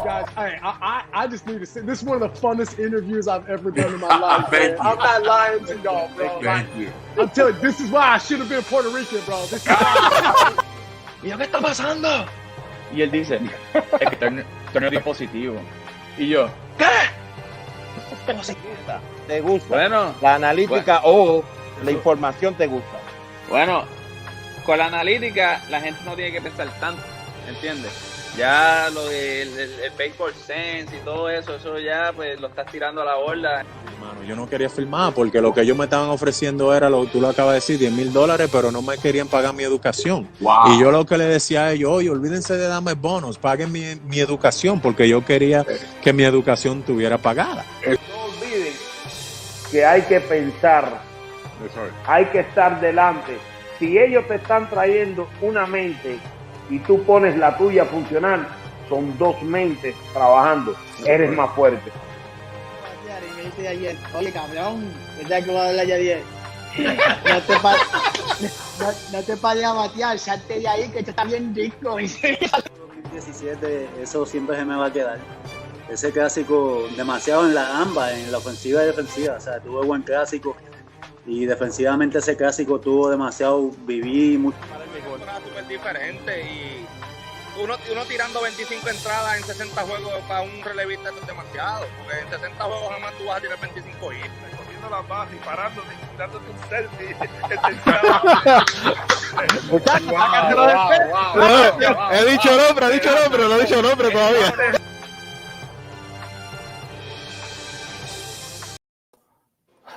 guys. I just need to say, this is one of the funnest interviews I've ever done in my life. Man. I'm not lying to y'all, bro. Thank you. I'm telling you, this is why I should have been Puerto Rican, bro. This is why. ¿Y qué está pasando? Y él dice, es que torneo dispositivo. Y yo, ¿qué? ¿Te gusta? Bueno, la analítica o la información te gusta. Bueno, con la analítica la gente no tiene que pensar tanto, ¿entiendes? Ya lo del baseball sense y todo eso, eso ya pues lo estás tirando a la borda. Hermano, yo no quería firmar porque lo que ellos me estaban ofreciendo era, tú lo acabas de decir, $10,000, pero no me querían pagar mi educación. Wow. Y yo lo que le decía a ellos, oye, olvídense de darme bonos, paguen mi educación, porque yo quería que mi educación estuviera pagada. No olviden que hay que pensar, hay que estar delante. Si ellos te están trayendo una mente y tú pones la tuya a funcionar, son dos mentes trabajando, eres más fuerte. Y me dice ayer, oye cabrón, ¿verdad que voy a hablar ya ayer? No te pares a batear, salte de ahí que esto está bien rico. 2017, eso siempre se me va a quedar. Ese clásico, demasiado en ambas, en la ofensiva y defensiva. O sea, tuve buen clásico y defensivamente ese clásico tuvo demasiado, viví mucho. Era súper diferente y uno tirando 25 entradas en 60 juegos para un relevista es demasiado, porque en 60 juegos jamás tú vas a tirar 25 hits. Cogiendo la base y parándote y dándote un selfie. He dicho nombre, no he dicho nombre todavía.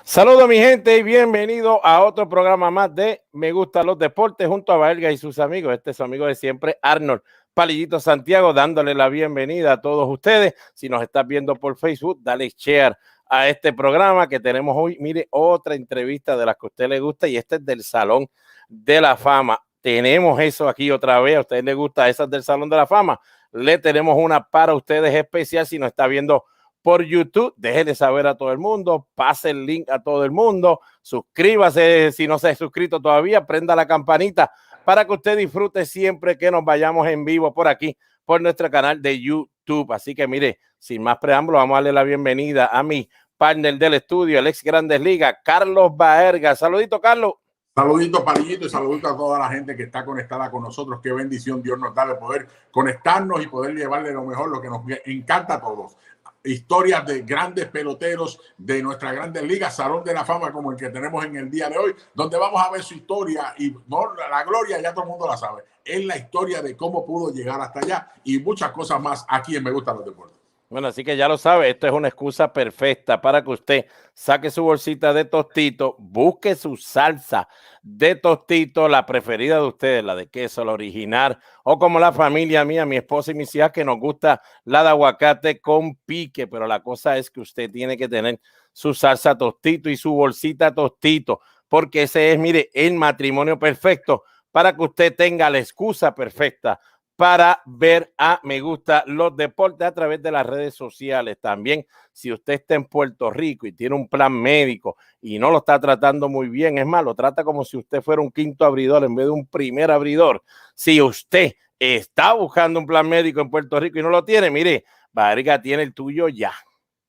Saludos mi gente y bienvenido a otro programa más de Me Gustan Los Deportes junto a Baerga y sus amigos. Este es su amigo de siempre, Arnold Palillito Santiago, dándole la bienvenida a todos ustedes. Si nos estás viendo por Facebook, dale share a este programa que tenemos hoy. Mire, otra entrevista de las que a usted le gusta y este es del Salón de la Fama. Tenemos eso aquí otra vez. A usted le gusta esas del Salón de la Fama. Le tenemos una para ustedes especial. Si nos está viendo por YouTube, déjenle saber a todo el mundo, pase el link a todo el mundo, suscríbase si no se ha suscrito todavía, prenda la campanita para que usted disfrute siempre que nos vayamos en vivo por aquí, por nuestro canal de YouTube. Así que mire, sin más preámbulo, vamos a darle la bienvenida a mi partner del estudio, el ex Grandes Ligas, Carlos Baerga. Saludito, Carlos. Saludito, Palillito, y saludito a toda la gente que está conectada con nosotros. Qué bendición Dios nos da de poder conectarnos y poder llevarle lo mejor, lo que nos encanta a todos. Historias de grandes peloteros de nuestra Grandes Ligas, Salón de la Fama como el que tenemos en el día de hoy, donde vamos a ver su historia y no, la gloria ya todo el mundo la sabe. Es la historia de cómo pudo llegar hasta allá y muchas cosas más aquí en Me Gustan Los Deportes. Bueno, así que ya lo sabe, esto es una excusa perfecta para que usted saque su bolsita de tostito, busque su salsa de tostito, la preferida de ustedes, la de queso, la original, o como la familia mía, mi esposa y mis hijas, que nos gusta la de aguacate con pique, pero la cosa es que usted tiene que tener su salsa tostito y su bolsita tostito, porque ese es, mire, el matrimonio perfecto para que usted tenga la excusa perfecta para ver a Me Gusta Los Deportes a través de las redes sociales. También, si usted está en Puerto Rico y tiene un plan médico y no lo está tratando muy bien, es más, lo trata como si usted fuera un quinto abridor en vez de un primer abridor. Si usted está buscando un plan médico en Puerto Rico y no lo tiene, mire, Baerga tiene el tuyo ya.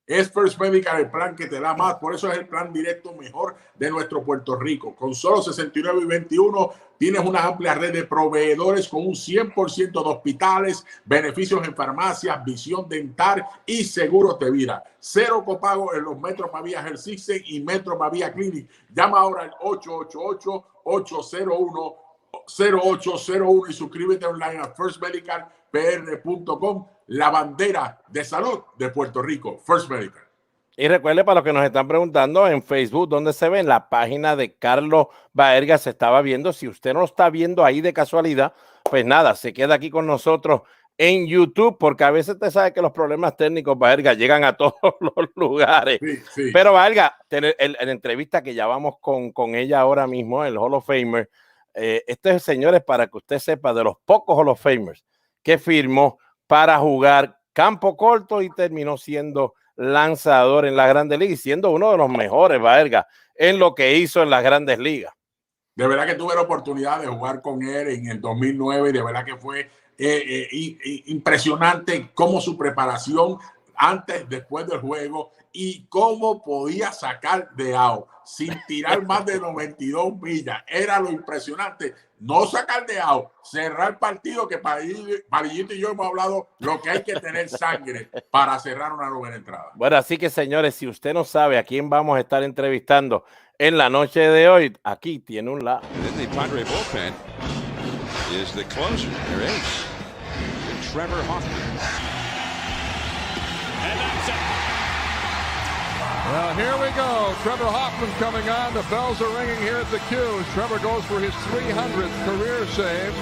Es First Medical el plan que te da más, por eso es el plan directo mejor de nuestro Puerto Rico. Con solo 69.21 tienes una amplia red de proveedores con un 100% de hospitales, beneficios en farmacias, visión dental y seguro te vira. Cero copago en los Metro Pavía Health System y Metro Pavía Clinic. Llama ahora al 888-801-0801 y suscríbete online a firstmedicalpr.com. La bandera de salud de Puerto Rico, First Medical. Y recuerde, para los que nos están preguntando en Facebook, ¿dónde se ve? En la página de Carlos Baerga se estaba viendo. Si usted no lo está viendo ahí de casualidad, pues nada, se queda aquí con nosotros en YouTube, porque a veces usted sabe que los problemas técnicos, Baerga, llegan a todos los lugares. Sí, sí. Pero Baerga, en la entrevista que ya vamos con ella ahora mismo, el Hall of Famer, este, señores, para que usted sepa de los pocos Hall of Famers que firmó para jugar campo corto y terminó siendo lanzador en las Grandes Ligas y siendo uno de los mejores, Baerga, en lo que hizo en las Grandes Ligas. De verdad que tuve la oportunidad de jugar con él en el 2009 y de verdad que fue impresionante cómo su preparación antes, después del juego, y cómo podía sacar de out sin tirar más de 92 millas. Era lo impresionante. No sacar de out, cerrar el partido, que Palillito y yo hemos hablado lo que hay que tener sangre para cerrar una novena entrada. Bueno, así que, señores, si usted no sabe a quién vamos a estar entrevistando en la noche de hoy, aquí tiene un lado. The Padre bullpen is the closer. There is Trevor Hoffman. And that's it. Well, here we go. Trevor Hoffman coming on. The bells are ringing here at the Q's. Trevor goes for his 300th career save.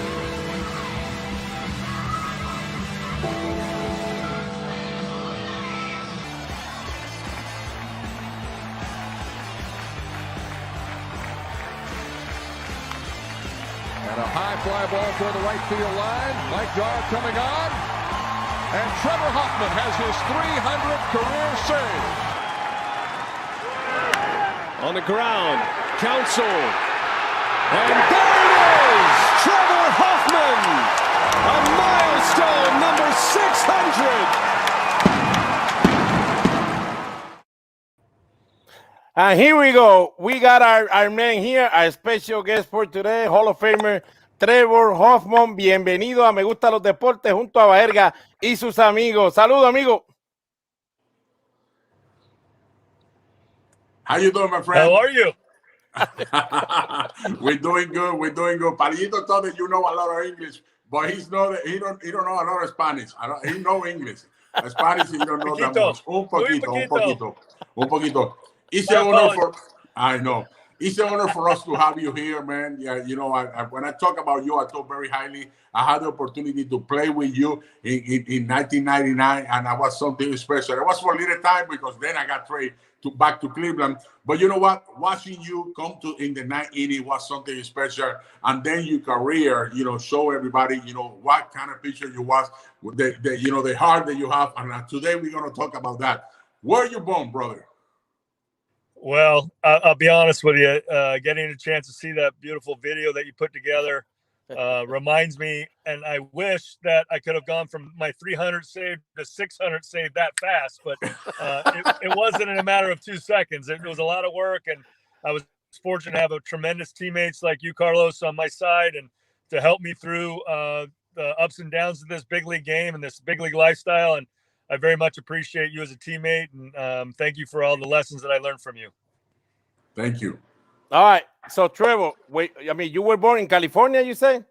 And a high fly ball for the right field line. Mike Jarrett coming on. And Trevor Hoffman has his 300th career save. On the ground, Counsell. And there it is! Trevor Hoffman! A milestone number 600! And here we go. We got our man here, our special guest for today, Hall of Famer Trevor Hoffman. Bienvenido a Me Gusta Los Deportes junto a Baerga y sus amigos. Saludos, amigo. How you doing, my friend? How are you? We're doing good. We're doing good. Palillito thought that you know a lot of English, but he don't know a lot of Spanish. He know English. Spanish he don't know that much. Un poquito. It's an honor for. I know. It's an honor for us to have you here, man. Yeah, you know, when I talk about you, I talk very highly. I had the opportunity to play with you in 1999, and I was something special. It was for a little time because then I got traded back to Cleveland. But you know what? Watching you come to in the 980 was something special. And then your career, you know, show everybody, you know, what kind of pitcher you was, you know, the heart that you have. And today we're going to talk about that. Where you born, brother? Well, I'll be honest with you. Getting a chance to see that beautiful video that you put together reminds me, and I wish that I could have gone from my 300 save to 600 save that fast, but it wasn't in a matter of 2 seconds. It was a lot of work, and I was fortunate to have a tremendous teammates like you, Carlos, on my side, and to help me through the ups and downs of this big league game and this big league lifestyle. And I very much appreciate you as a teammate, and thank you for all the lessons that I learned from you. Thank you. All right. So, Trevor, wait, I mean, you were born in California, you say?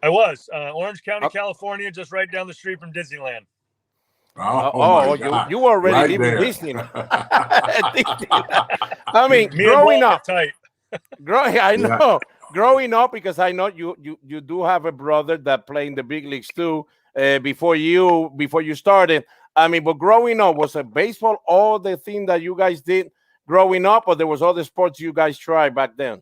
I was. Orange County, California, just right down the street from Disneyland. You were already living Disneyland. I mean, growing up. I know. Growing up, because I know you do have a brother that played in the big leagues too. Before you started, I mean, but growing up, was it baseball all the thing that you guys did growing up, or there was other sports you guys tried back then?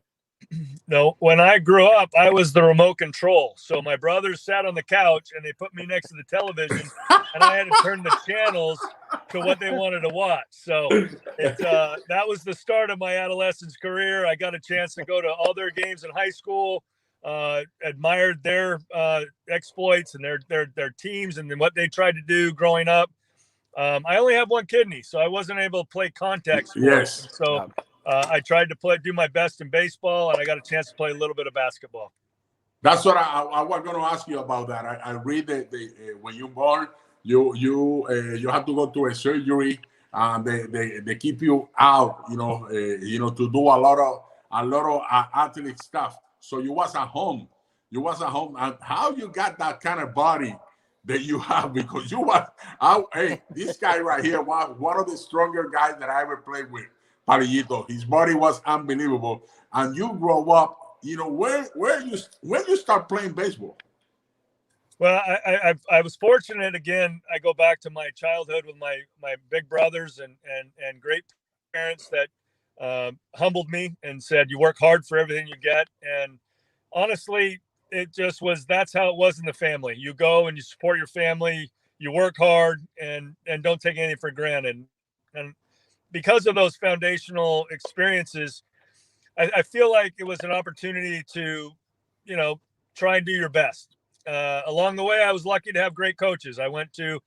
No, when I grew up, I was the remote control. So my brothers sat on the couch and they put me next to the television, and I had to turn the channels to what they wanted to watch. So that was the start of my adolescence career. I got a chance to go to all their games in high school. Admired their exploits and their teams and what they tried to do growing up. I only have one kidney, so I wasn't able to play contact sports. Yes. So I tried to do my best in baseball, and I got a chance to play a little bit of basketball. That's what I was going to ask you about that. I read that when you're born, you have to go to a surgery. They keep you out, you know, to do a lot of athletic stuff. So you was at home. And how you got that kind of body that you have? Because you was out. Hey, this guy right here was one of the stronger guys that I ever played with, Palillito. His body was unbelievable. And you grow up, you know, when you start playing baseball? Well, I was fortunate. Again, I go back to my childhood with my big brothers and great parents that humbled me and said, you work hard for everything you get. And honestly, it just was, that's how it was in the family. You go and you support your family, you work hard, and don't take anything for granted. And because of those foundational experiences, I feel like it was an opportunity to, you know, try and do your best along the way, I was lucky to have great coaches. I went to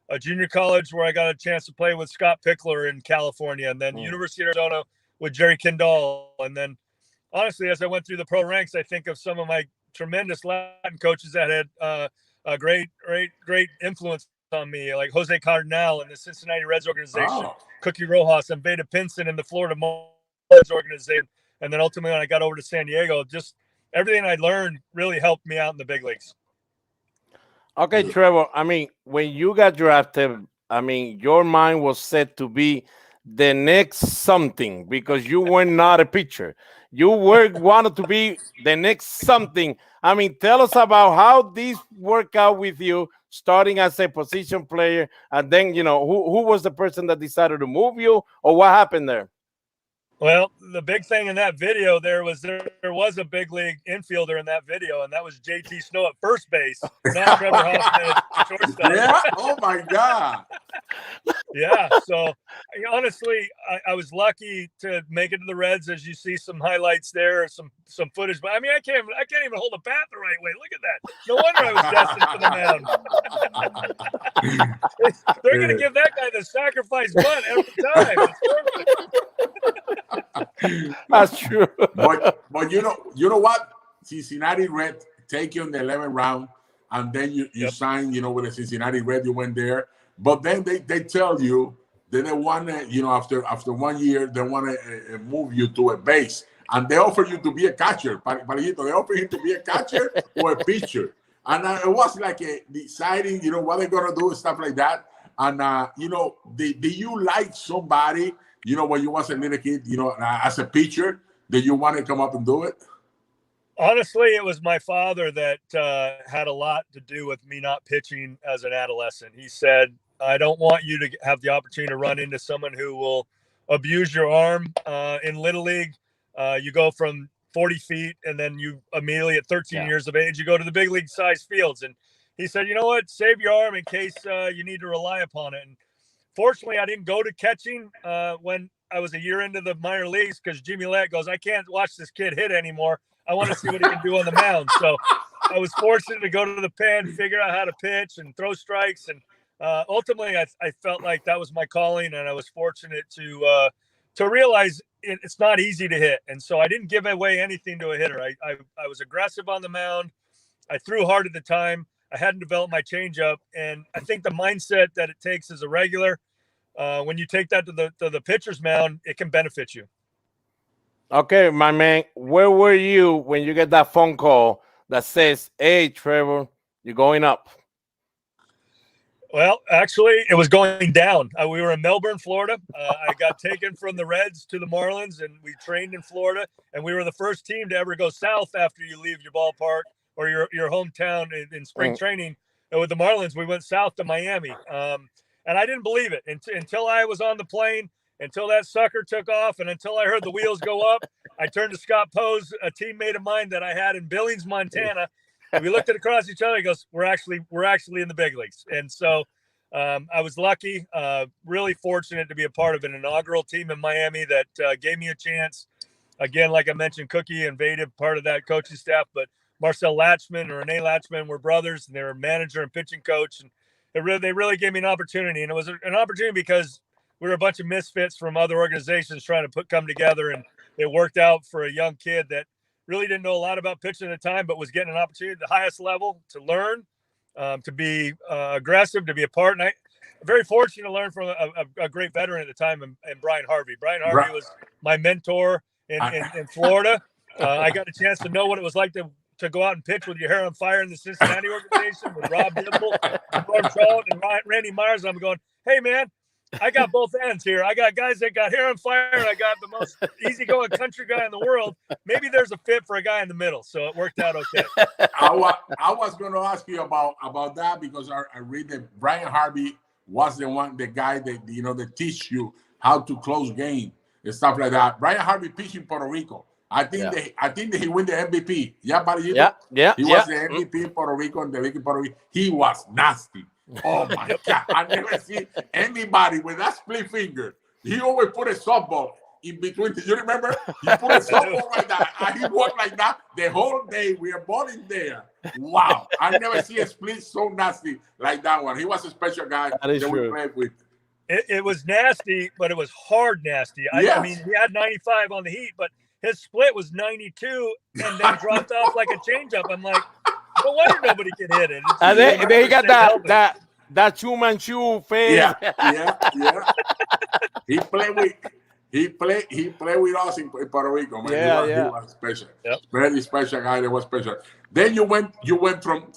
a junior college where I got a chance to play with Scott Pickler in California, and then University of Arizona with Jerry Kendall. And then, honestly, as I went through the pro ranks, I think of some of my tremendous Latin coaches that had a great influence on me, like Jose Cardinal in the Cincinnati Reds organization, Cookie Rojas and Veda Pinson in the Florida Marlins organization. And then ultimately, when I got over to San Diego, just everything I learned really helped me out in the big leagues. Okay, Trevor, I mean, when you got drafted, I mean, your mind was set to be the next something because you were not a pitcher. You wanted to be the next something. I mean, tell us about how this worked out with you, starting as a position player, and then, you know, who was the person that decided to move you, or what happened there? Well, the big thing in that video there was a big league infielder in that video, and that was JT Snow at first base, not Trevor Hoffman at shortstop. Yeah. Oh my God. Yeah. So honestly, I was lucky to make it to the Reds, as you see some highlights there, some footage. But I mean, I can't even hold a bat the right way. Look at that. No wonder I was destined for the mound. They're going to give that guy the sacrifice bunt every time. It's perfect. That's true. But you know what? Cincinnati Red take you in the 11th round, and then you sign, you know, with the Cincinnati Red. You went there, but then they tell you that they want to, you know, after 1 year they want to move you to a base, and they offer you to be a catcher. Palillito, they offer you to be a catcher or a pitcher, and it was like deciding, you know, what they're gonna do and stuff like that. And you know, do you like somebody? You know, when you was a little kid, you know, as a pitcher, did you want to come up and do it? Honestly, it was my father that had a lot to do with me not pitching as an adolescent. He said, I don't want you to have the opportunity to run into someone who will abuse your arm. In Little League, you go from 40 feet, and then you immediately at 13 years of age, you go to the big league size fields. And he said, you know what, save your arm in case you need to rely upon it. And fortunately, I didn't go to catching when I was a year into the minor leagues, because Jimmy Lett goes, I can't watch this kid hit anymore. I want to see what he can do on the mound. So I was fortunate to go to the pen, figure out how to pitch and throw strikes. And ultimately, I felt like that was my calling, and I was fortunate to realize it's not easy to hit. And so I didn't give away anything to a hitter. I was aggressive on the mound. I threw hard at the time. I hadn't developed my changeup, and I think the mindset that it takes as a regular, when you take that to the pitcher's mound, it can benefit you. Okay, my man, where were you when you get that phone call that says, hey, Trevor, you're going up? Well, actually, it was going down. We were in Melbourne, Florida. I got taken from the Reds to the Marlins, and we trained in Florida, and we were the first team to ever go south after you leave your ballpark or your hometown in spring training. And with the Marlins, we went south to Miami. And I didn't believe it until I was on the plane, until that sucker took off, and until I heard the wheels go up. I turned to Scott Pose, a teammate of mine that I had in Billings, Montana. And we looked at across each other. He goes, we're actually in the big leagues. And so I was lucky, really fortunate to be a part of an inaugural team in Miami that gave me a chance. Again, like I mentioned, Cookie and Veda, part of that coaching staff, but Marcel Latchman or Renee Latchman were brothers, and they were manager and pitching coach. And they really gave me an opportunity. And it was an opportunity because we were a bunch of misfits from other organizations trying to come together. And it worked out for a young kid that really didn't know a lot about pitching at the time, but was getting an opportunity at the highest level to learn, to be aggressive, to be a part. And I'm very fortunate to learn from a great veteran at the time, and Brian Harvey. Brian Harvey was my mentor in Florida. I got a chance to know what it was like to go out and pitch with your hair on fire in the Cincinnati organization with Rob Dibble, Norm Charlotte, and Randy Myers. And I'm going, hey, man, I got both ends here. I got guys that got hair on fire, and I got the most easygoing country guy in the world. Maybe there's a fit for a guy in the middle, so it worked out okay. I was going to ask you about that, because I read that Brian Harvey was the guy that, you know, that teach you how to close game and stuff like that. Brian Harvey pitched in Puerto Rico. I think that he won the MVP. Yeah, Palillito? Yeah. He was the MVP in Puerto Rico, and the league in Puerto Rico. He was nasty. Oh my God! I never seen anybody with that split finger. He always put a softball in between. You remember? He put a softball like that, and he walked like that the whole day. We are both in there. Wow, I never see a split so nasty like that one. He was a special guy that we played with. It was nasty, but it was hard nasty. I mean, he had 95 on the Heat, but his split was 92 and then dropped off like a changeup. I'm like, no wonder nobody can hit it. And then he got that Chu Manchu face. Yeah. He played with us in Puerto Rico, man. He was special. Yep. Very special guy. That was special. Then you went from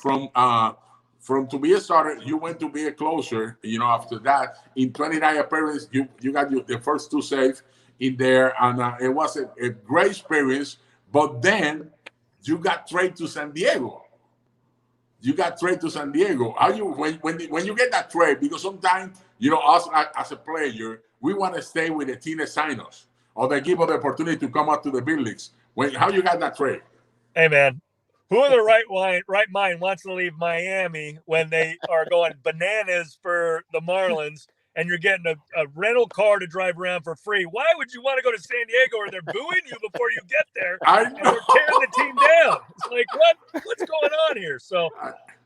to be a starter, you went to be a closer. You know, after that, in 29 appearances, you got the first 2 saves in there, and it was a great experience. But then you got traded to San Diego. How you when you get that trade? Because sometimes, you know, us as a player, we want to stay with the team that sign us, or they give us the opportunity to come up to the big leagues. How you got that trade? Hey, man, who in the right mind wants to leave Miami when they are going bananas for the Marlins, and you're getting a rental car to drive around for free? Why would you want to go to San Diego where they're booing you before you get there? And they're tearing the team down. It's like, what's going on here? So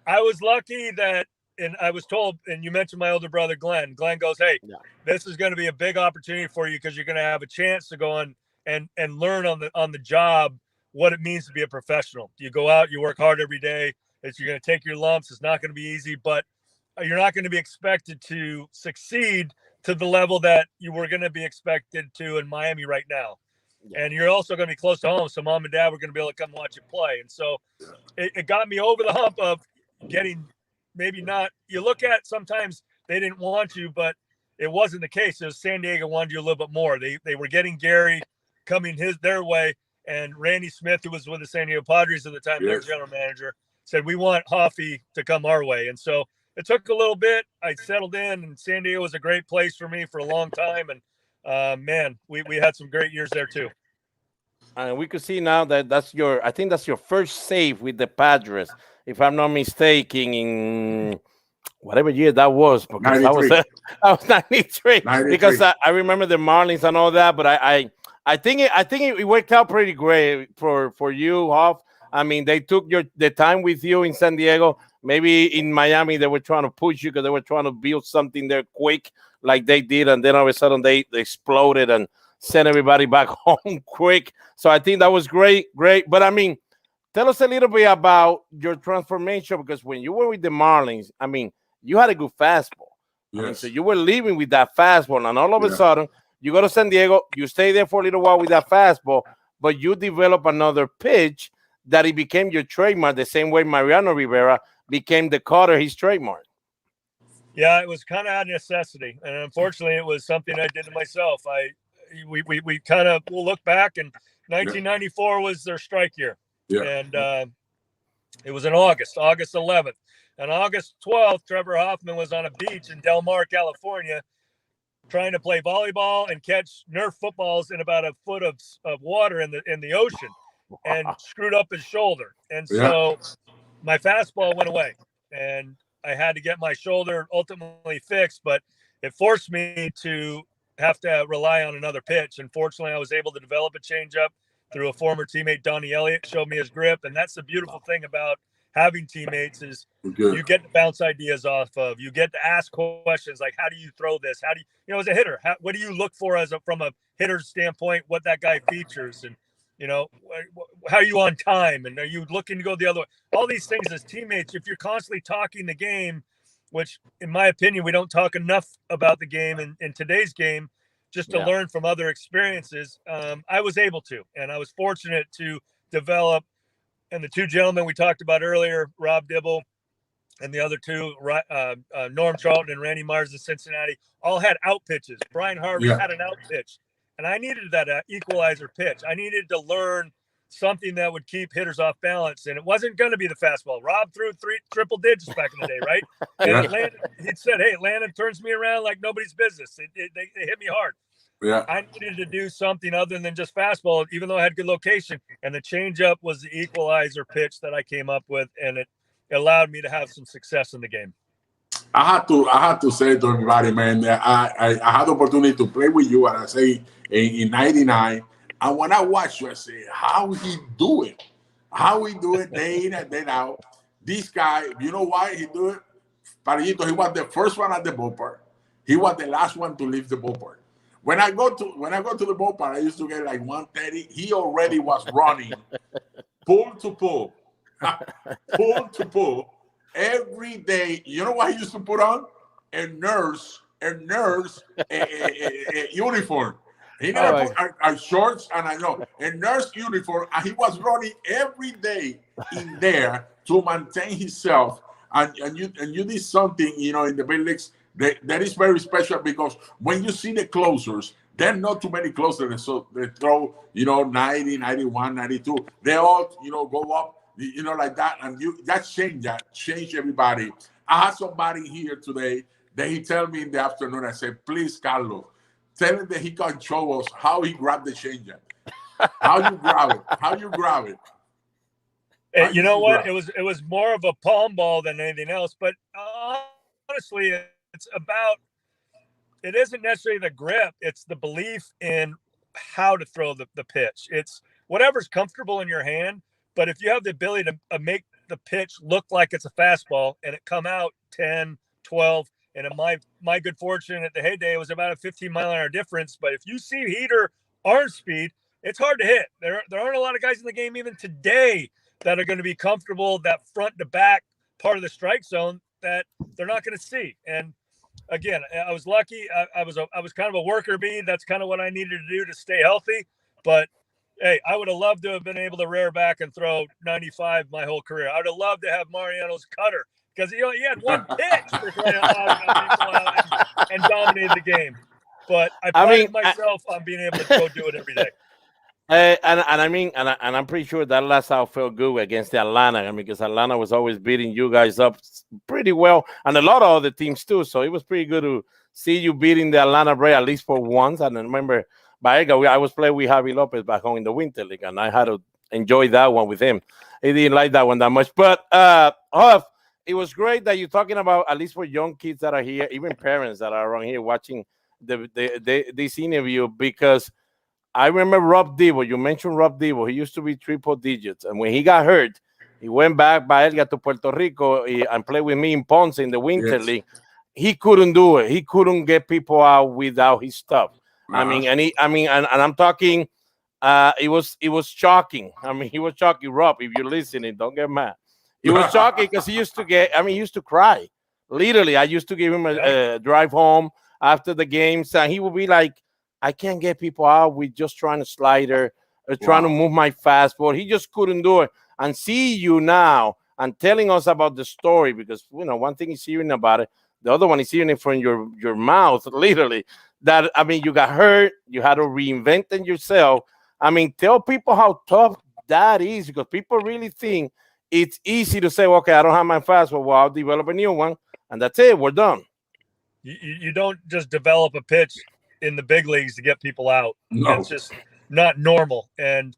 I was lucky that, and I was told, and you mentioned my older brother, Glenn. Glenn goes, hey, this is going to be a big opportunity for you because you're going to have a chance to go on and learn on the job what it means to be a professional. You go out, you work hard every day. You're going to take your lumps. It's not going to be easy, but you're not going to be expected to succeed to the level that you were going to be expected to in Miami right now. And you're also going to be close to home, so mom and dad were going to be able to come watch you play. And so it got me over the hump of getting maybe not – you look at sometimes they didn't want you, but it wasn't the case. It was San Diego wanted you a little bit more. They were getting Gary coming their way, and Randy Smith, who was with the San Diego Padres at the time, their general manager, said, we want Hoffy to come our way. And so it took a little bit. I settled in, and San Diego was a great place for me for a long time. And man, we had some great years there too. And we could see now that I think that's your first save with the Padres, if I'm not mistaken, in whatever year that was. Because I was 93. Because I remember the Marlins and all that, but I think it worked out pretty great for you, Hoff. I mean, they took the time with you in San Diego. Maybe in Miami they were trying to push you because they were trying to build something there quick, like they did, and then all of a sudden they exploded and sent everybody back home quick. So I think that was great. But I mean, tell us a little bit about your transformation, because when you were with the Marlins, I mean, you had a good fastball. I mean, so you were leaving with that fastball, and all of a sudden you go to San Diego, you stay there for a little while with that fastball, but you develop another pitch that it became your trademark, the same way Mariano Rivera became the cutter, his trademark. Yeah, it was kind of out of necessity, and unfortunately, it was something I did to myself. We kind of will look back, and 1994 was their strike year, and it was in August 11th, and August 12th, Trevor Hoffman was on a beach in Del Mar, California, trying to play volleyball and catch Nerf footballs in about a foot of water in the ocean, and screwed up his shoulder, and so my fastball went away, and I had to get my shoulder ultimately fixed, but it forced me to have to rely on another pitch. And fortunately, I was able to develop a changeup through a former teammate, Donnie Elliott, showed me his grip. And that's the beautiful thing about having teammates is you get to bounce ideas off of. You get to ask questions like, how do you throw this? How do you as a hitter, what do you look for from a hitter's standpoint, what that guy features? And, how are you on time? And are you looking to go the other way? All these things as teammates, if you're constantly talking the game, which in my opinion, we don't talk enough about the game in today's game, just to learn from other experiences. I was able to, and I was fortunate to develop. And the two gentlemen we talked about earlier, Rob Dibble and the other two, Norm Charlton and Randy Myers in Cincinnati, all had out pitches. Brian Harvey had an out pitch. And I needed that equalizer pitch. I needed to learn something that would keep hitters off balance. And it wasn't going to be the fastball. Rob threw triple digits back in the day, right? And he said, hey, Atlanta turns me around like nobody's business. They hit me hard. Yeah. I needed to do something other than just fastball, even though I had good location. And the changeup was the equalizer pitch that I came up with, and it allowed me to have some success in the game. I had to say to everybody, man, that I had the opportunity to play with you, and I say in '99. And when I watch you, I say, how he do it day in and day out. This guy, you know why he do it? Palillito, he was the first one at the ballpark. He was the last one to leave the ballpark. When I go to the ballpark, I used to get like 1:30. He already was running pull to pull, pull to pull every day. You know what he used to put on? A nurse uniform. He never put a shorts and a nurse uniform, and he was running every day in there to maintain himself. And you did something, in the big leagues that is very special, because when you see the closers, there are not too many closers, so they throw 90, 91, 92. They all go up, like that, and that changed everybody. I had somebody here today that he tell me in the afternoon. I said, please, Carlos, tell him that he can show us how he grabbed the changeup. How you grab it. And you know what? It was more of a palm ball than anything else. But honestly, it isn't necessarily the grip. It's the belief in how to throw the pitch. It's whatever's comfortable in your hand. But if you have the ability to make the pitch look like it's a fastball and it come out 10, 12, and in my good fortune at the heyday, it was about a 15-mile-an-hour difference. But if you see heater arm speed, it's hard to hit. There aren't a lot of guys in the game even today that are going to be comfortable that front to back part of the strike zone that they're not going to see. And again, I was lucky. I was kind of a worker bee. That's kind of what I needed to do to stay healthy. But hey, I would have loved to have been able to rear back and throw 95 my whole career. I would have loved to have Mariano's cutter, because he had one pitch for crying out loud and dominated the game. But I prided myself on being able to go do it every day. And I'm pretty sure that last out felt good against the Atlanta. Because Atlanta was always beating you guys up pretty well, and a lot of other teams too. So it was pretty good to see you beating the Atlanta Braves at least for once. And I remember Baerga, I was playing with Javi Lopez back home in the Winter League, and I had to enjoy that one with him. He didn't like that one that much. But Hoff, it was great that you're talking about, at least for young kids that are here, even parents that are around here watching this interview, because I remember Rob Devo. You mentioned Rob Devo. He used to be triple digits. And when he got hurt, he went back to Puerto Rico and played with me in Ponce in the Winter League. He couldn't do it. He couldn't get people out without his stuff. And I'm talking, it was shocking. He was shocking. Rob, if you're listening, don't get mad. It was shocking because he used to cry. Literally, I used to give him a drive home after the games, and he would be like, I can't get people out with just trying to slider, trying to move my fastball. He just couldn't do it. And see you now and telling us about the story, because one thing is hearing about it, the other one is hearing it from your mouth, literally. That you got hurt, you had to reinvent it yourself. Tell people how tough that is, because people really think it's easy to say, okay, I don't have my fastball, well, I'll develop a new one, and that's it, we're done. You don't just develop a pitch in the big leagues to get people out. No. It's just not normal. And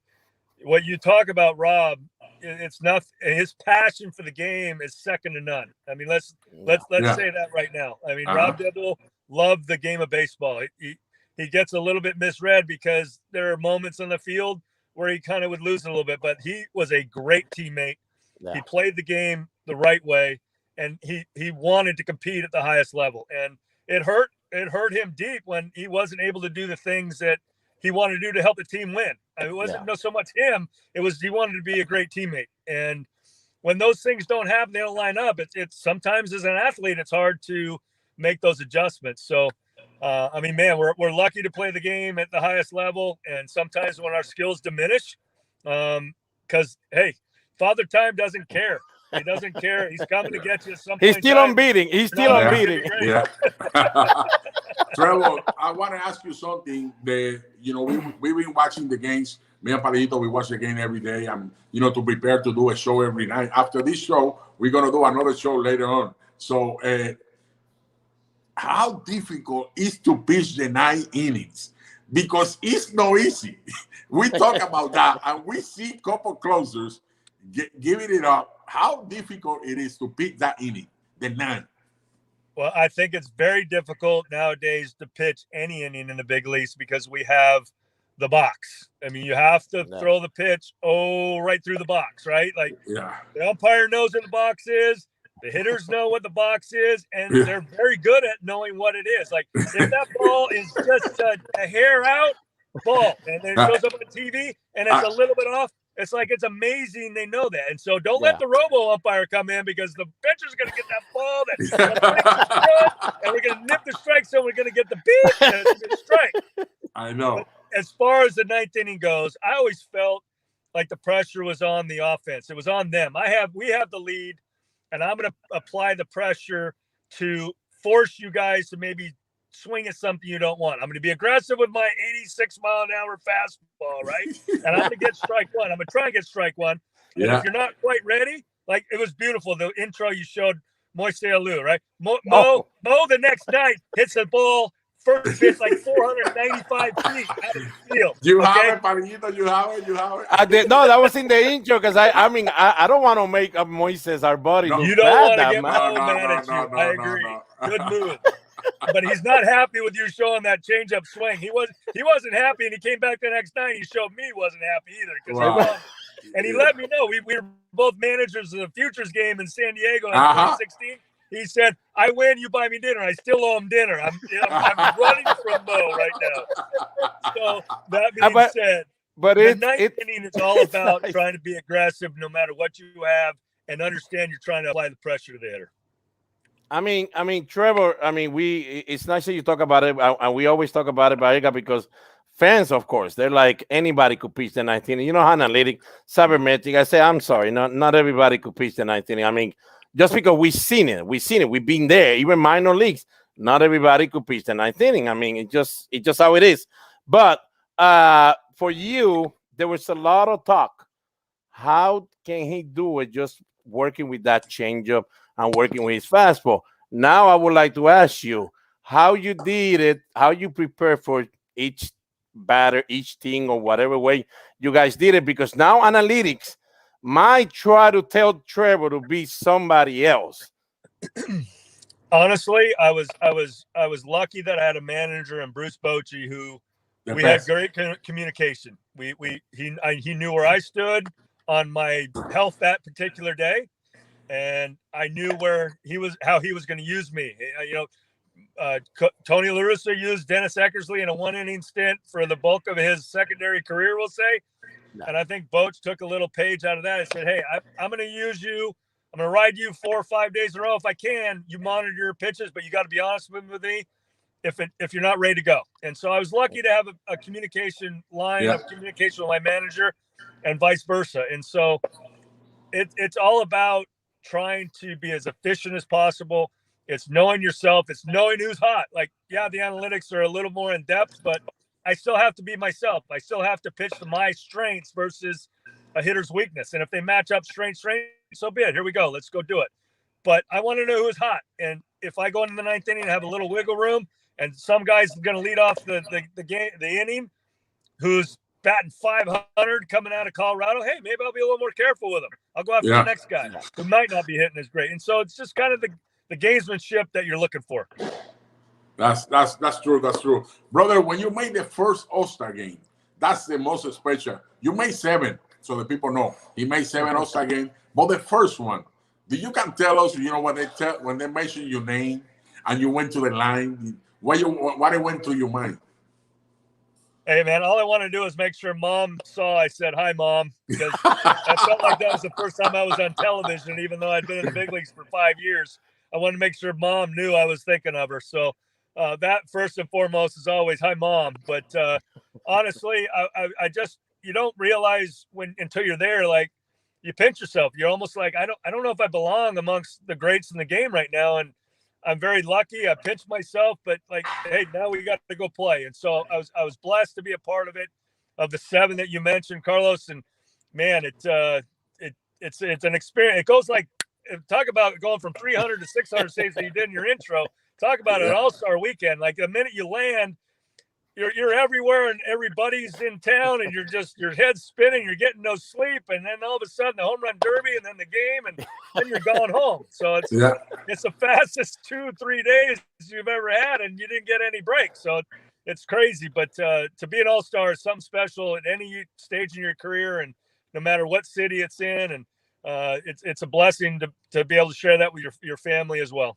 what you talk about, Rob, it's not, his passion for the game is second to none. Let's say that right now. Rob Dibble loved the game of baseball. He gets a little bit misread because there are moments on the field where he kind of would lose a little bit, but he was a great teammate. Yeah. He played the game the right way, and he wanted to compete at the highest level. And it hurt him deep when he wasn't able to do the things that he wanted to do to help the team win. It wasn't so much him. It was he wanted to be a great teammate. And when those things don't happen, they don't line up. It's sometimes as an athlete, it's hard to make those adjustments. So, we're lucky to play the game at the highest level. And sometimes when our skills diminish, because, hey, Father Time doesn't care. He doesn't care. He's coming to get you at some point. He's still unbeating. He's still unbeating. Yeah. Trevor, I want to ask you something. We've been watching the games. Me and Palillito, we watch the game every day. And, to prepare to do a show every night. After this show, we're going to do another show later on. So, how difficult is to pitch the 9 innings? Because it's no easy. We talk about that, and we see a couple closers giving it up. How difficult it is to pitch that inning, the 9? Well, I think it's very difficult nowadays to pitch any inning in the big leagues because we have the box. I mean, you have to throw the pitch right through the box, right? Like the umpire knows what the box is. The hitters know what the box is, and they're very good at knowing what it is. Like if that ball is just a hair out, ball, and then it shows up on TV, and it's a little bit off. It's like it's amazing they know that. And so don't let the robo umpire come in, because the pitcher's going to get that ball and we're going to nip the strike zone. We're going to get the beat and it's going to strike. I know. But as far as the ninth inning goes, I always felt like the pressure was on the offense. It was on them. We have the lead, and I'm going to apply the pressure to force you guys to maybe swing at something you don't want. I'm going to be aggressive with my 86-mile-an-hour fastball, right? And I'm going to get strike one. I'm going to try and get strike one. And if you're not quite ready, like it was beautiful, the intro you showed Moise Alou, right? Mo the next night hits the ball first pitch like 495 feet out of the field. You have it, Palillito. You have it. I did. No, that was in the intro, because I mean, I don't want to make up Moises, our buddy. No, you don't want to get Mo mad at you. I agree. Good move. But he's not happy with you showing that changeup swing. He wasn't happy, and he came back the next night. He showed me he wasn't happy either, and he let me know. We were both managers of the Futures game in San Diego in 2016. He said, "I win, you buy me dinner." I still owe him dinner. I'm running from Mo right now. So that being said, the ninth inning is all about trying to be aggressive, no matter what you have, and understand you're trying to apply the pressure to the hitter. I mean, Trevor, it's nice that you talk about it, and we always talk about it, Baerga, because fans, of course, they're like, anybody could pitch the ninth inning. You know how analytic, sabermetric, I say, I'm sorry, not everybody could pitch the ninth inning. I mean, just because we've seen it, we've been there, even minor leagues, not everybody could pitch the ninth inning. I mean, it's just how it is. But for you, there was a lot of talk. How can he do it just working with that changeup and working with his fastball? Now I would like to ask you how you did it, how you prepare for each batter, each thing, or whatever way you guys did it, because now analytics might try to tell Trevor to be somebody else. Honestly, I was lucky that I had a manager in Bruce Bochy who we had great communication. He knew where I stood on my health that particular day, and I knew how he was going to use me. Tony La Russa used Dennis Eckersley in a 1-inning stint for the bulk of his secondary career, we'll say. And I think Boch took a little page out of that and said, "Hey, I'm going to use you. I'm going to ride you 4 or 5 days in a row if I can. You monitor your pitches, but you got to be honest with me if you're not ready to go." And so I was lucky to have a communication line of communication with my manager, and vice versa. And so it's all about trying to be as efficient as possible. It's knowing yourself. It's knowing who's hot. Like, the analytics are a little more in depth, but I still have to be myself. I still have to pitch to my strengths versus a hitter's weakness. And if they match up strength, so be it. Here we go. Let's go do it. But I want to know who's hot. And if I go into the ninth inning and have a little wiggle room, and some guy's going to lead off the inning who's batting 500 coming out of Colorado, hey, maybe I'll be a little more careful with him. I'll go after the next guy who might not be hitting as great. And so it's just kind of the gamesmanship that you're looking for. That's true. That's true. Brother, when you made the first All-Star game, that's the most special. You made 7, so the people know. He made 7 All-Star games. But the first one, you can tell us, when they mention your name and you went to the line, what it went through your mind? Hey, man, all I want to do is make sure Mom saw I said, "Hi, Mom," because I felt like that was the first time I was on television, even though I'd been in the big leagues for 5 years. I wanted to make sure Mom knew I was thinking of her. So that first and foremost is always, "Hi, Mom." But honestly, I just, you don't realize until you're there, like, you pinch yourself. You're almost like, I don't know if I belong amongst the greats in the game right now. And I'm very lucky. I pinched myself, but like, hey, now we got to go play. And so I was blessed to be a part of it, of the 7 that you mentioned, Carlos. And man, it's an experience. It goes like, talk about going from 300 to 600 saves that you did in your intro. Talk about an all-star weekend. Like, the minute you land, you're everywhere and everybody's in town, and your head's spinning, you're getting no sleep, and then all of a sudden the home run derby, and then the game, and then you're going home. So it's the fastest 2-3 days you've ever had, and you didn't get any break. So it's crazy, but to be an all-star is something special at any stage in your career, and no matter what city it's in, and it's a blessing to be able to share that with your family as well.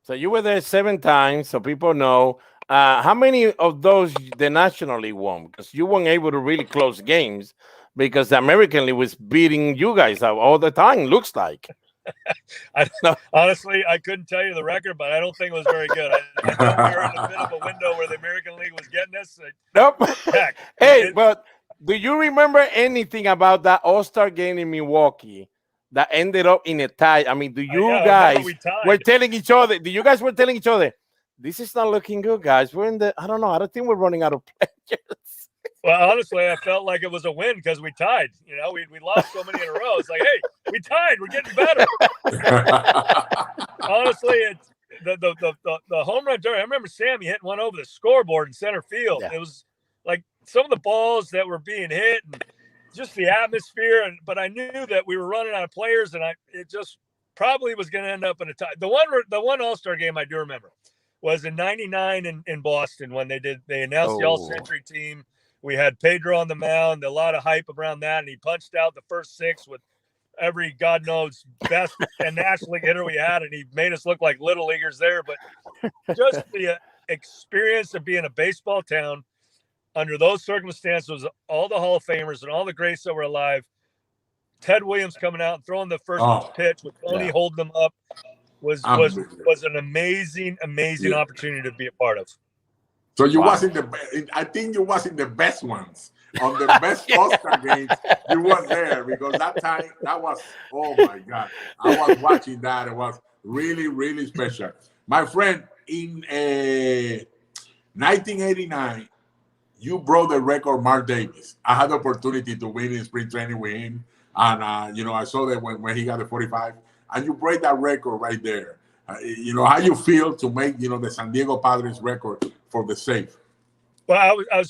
So you were there 7 times, so people know. How many of those the National League won? Because you weren't able to really close games because the American League was beating you guys out all the time, looks like. Honestly, I couldn't tell you the record, but I don't think it was very good. I know we were in a bit of a window where the American League was getting us. Nope. Hey, but do you remember anything about that All-Star game in Milwaukee that ended up in a tie? I mean, do you guys were telling each other? Do you guys were telling each other, this is not looking good, guys? We're in the, I don't know. I don't think we're running out of players. Well, honestly, I felt like it was a win because we tied. You know, we lost so many in a row. It's like, hey, we tied. We're getting better. Honestly, it's the home run derby. I remember Sammy hitting one over the scoreboard in center field. Yeah. It was like some of the balls that were being hit and just the atmosphere. But I knew that we were running out of players, and it just probably was going to end up in a tie. The one All-Star game I do remember was in '99 in Boston when they announced the All-Century team. We had Pedro on the mound, a lot of hype around that, and he punched out the first 6 with every God knows best and National League hitter we had, and he made us look like little leaguers there. But just the experience of being a baseball town under those circumstances, all the Hall of Famers and all the greats that were alive, Ted Williams coming out and throwing the first pitch with Tony holding them up was an amazing opportunity to be a part of. So you wasn't I think you wasn't the best ones on the best All-Star games. You was there because that time that was, oh my God, I was watching that. It was really, really special. My friend, in 1989, you broke the record, Mark Davis. I had the opportunity to win in spring training with him, and I saw that when he got the 45, and you break that record right there. How you feel to make the San Diego Padres record for the save? Well, I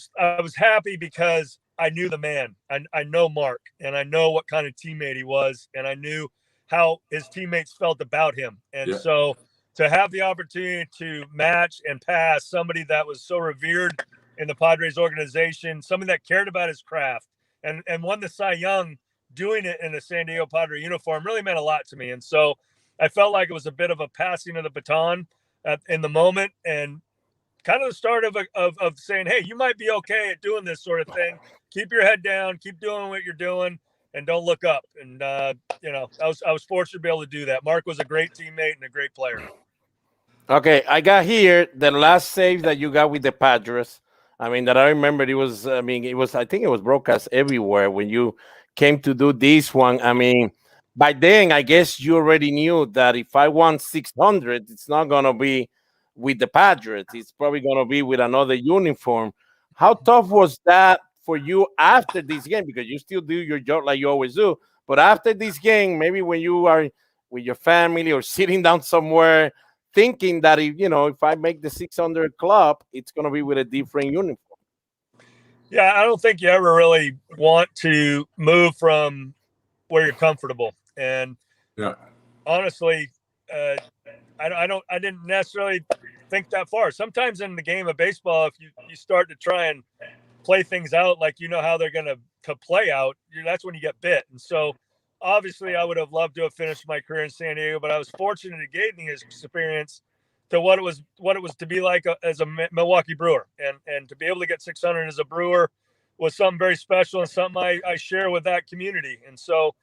was happy because I knew the man. I know Mark, and I know what kind of teammate he was, and I knew how his teammates felt about him. And so to have the opportunity to match and pass somebody that was so revered in the Padres organization, somebody that cared about his craft and won the Cy Young doing it in a San Diego Padre uniform really meant a lot to me. And so I felt like it was a bit of a passing of the baton in the moment, and kind of the start of saying, hey, you might be okay at doing this sort of thing. Keep your head down, keep doing what you're doing, and don't look up. And, I was fortunate to be able to do that. Mark was a great teammate and a great player. Okay, I got here the last save that you got with the Padres. I mean, that I remember I think it was broadcast everywhere when you came to do this one. I mean, by then, I guess you already knew that if I won 600, it's not going to be with the Padres. It's probably going to be with another uniform. How tough was that for you after this game? Because you still do your job like you always do. But after this game, maybe when you are with your family or sitting down somewhere thinking that, if I make the 600 club, it's going to be with a different uniform. Yeah, I don't think you ever really want to move from where you're comfortable. And honestly, I didn't necessarily think that far. Sometimes in the game of baseball, if you start to try and play things out like how they're going to play out, that's when you get bit. And so obviously I would have loved to have finished my career in San Diego, but I was fortunate to gain his experience to what it was to be like as a Milwaukee Brewer, and to be able to get 600 as a Brewer was something very special and something I share with that community. And so